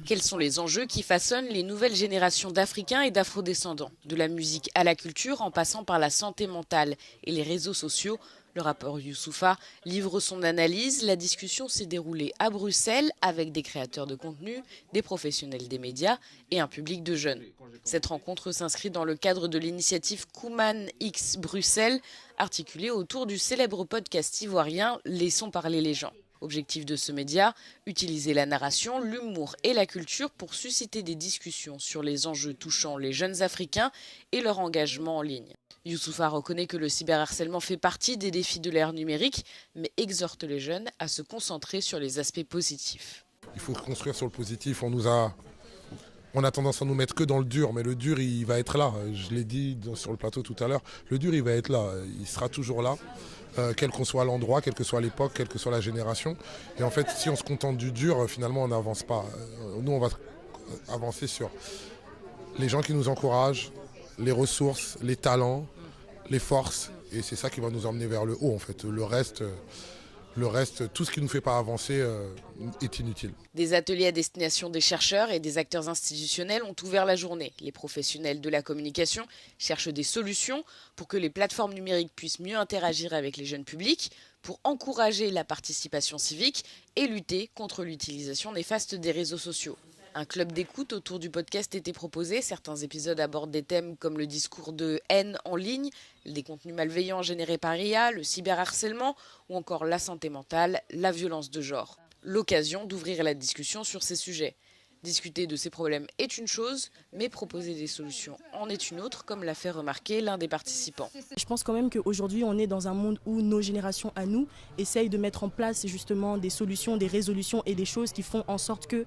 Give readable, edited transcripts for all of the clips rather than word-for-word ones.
Quels sont les enjeux qui façonnent les nouvelles générations d'Africains et d'Afro-descendants? De la musique à la culture, en passant par la santé mentale et les réseaux sociaux, le rappeur Youssoupha livre son analyse. La discussion s'est déroulée à Bruxelles avec des créateurs de contenu, des professionnels des médias et un public de jeunes. Cette rencontre s'inscrit dans le cadre de l'initiative Kouman X Bruxelles, articulée autour du célèbre podcast ivoirien Laissons parler les gens. Objectif de ce média, utiliser la narration, l'humour et la culture pour susciter des discussions sur les enjeux touchant les jeunes Africains et leur engagement en ligne. Youssoupha reconnaît que le cyberharcèlement fait partie des défis de l'ère numérique, mais exhorte les jeunes à se concentrer sur les aspects positifs. Il faut construire sur le positif. On a tendance à nous mettre que dans le dur, mais le dur, il va être là. Je l'ai dit sur le plateau tout à l'heure, le dur, il va être là. Il sera toujours là, quel que soit l'endroit, quelle que soit l'époque, quelle que soit la génération. Et en fait, si on se contente du dur, finalement, on n'avance pas. Nous, on va avancer sur les gens qui nous encouragent, les ressources, les talents, les forces. Et c'est ça qui va nous emmener vers le haut, en fait. Le reste, tout ce qui ne nous fait pas avancer est inutile. Des ateliers à destination des chercheurs et des acteurs institutionnels ont ouvert la journée. Les professionnels de la communication cherchent des solutions pour que les plateformes numériques puissent mieux interagir avec les jeunes publics, pour encourager la participation civique et lutter contre l'utilisation néfaste des réseaux sociaux. Un club d'écoute autour du podcast était proposé. Certains épisodes abordent des thèmes comme le discours de haine en ligne, des contenus malveillants générés par IA, le cyberharcèlement ou encore la santé mentale, la violence de genre. L'occasion d'ouvrir la discussion sur ces sujets. Discuter de ces problèmes est une chose, mais proposer des solutions en est une autre, comme l'a fait remarquer l'un des participants. Je pense quand même qu'aujourd'hui, on est dans un monde où nos générations à nous essayent de mettre en place justement des solutions, des résolutions et des choses qui font en sorte que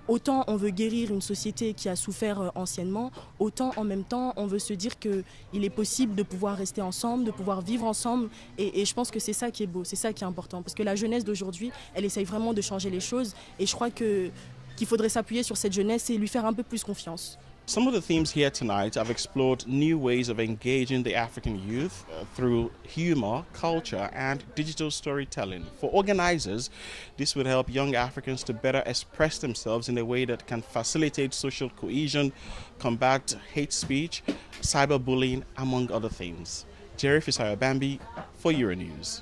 autant on veut guérir une société qui a souffert anciennement, autant en même temps on veut se dire qu'il est possible de pouvoir rester ensemble, de pouvoir vivre ensemble. Et je pense que c'est ça qui est beau, c'est ça qui est important. Parce que la jeunesse d'aujourd'hui, elle essaye vraiment de changer les choses. Et je crois qu'il faudrait s'appuyer sur cette jeunesse et lui faire un peu plus confiance. Some of the themes here tonight have explored new ways of engaging the African youth through humor, culture, and digital storytelling. For organizers, this would help young Africans to better express themselves in a way that can facilitate social cohesion, combat hate speech, cyberbullying, among other things. Jerry Fisayo Bambi for Euronews.